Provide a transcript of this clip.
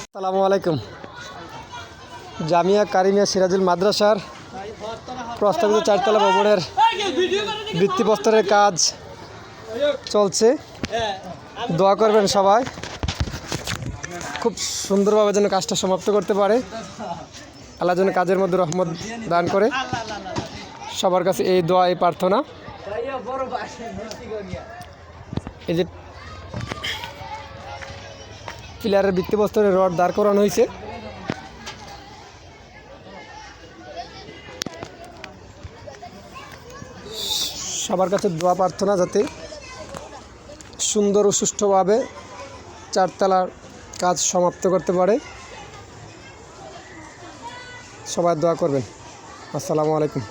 আসসালামু আলাইকুম। জামিয়া কারিমিয়া সিরাজুল মাদ্রাসার প্রস্তাবিত 4তলা ভবনের ভিত্তিপ্রস্তরের কাজ চলছে। দোয়া করবেন সবাই, খুব সুন্দরভাবে যেন কাজটা সমাপ্ত করতে পারে। আল্লাহ যেন কাজের মধ্যে রহমত দান করে। সবার কাছে এই দোয়া, এই প্রার্থনা। এই যে পিলারের ভিত্তিপ্রস্তরের রড দাঁড় করানো হয়েছে। সবার কাছে দোয়া প্রার্থনা যাতে সুন্দর ও সুষ্ঠুভাবে 4তলার কাজ সমাপ্ত করতে পারে। সবাই দোয়া করবেন। আসসালামু আলাইকুম।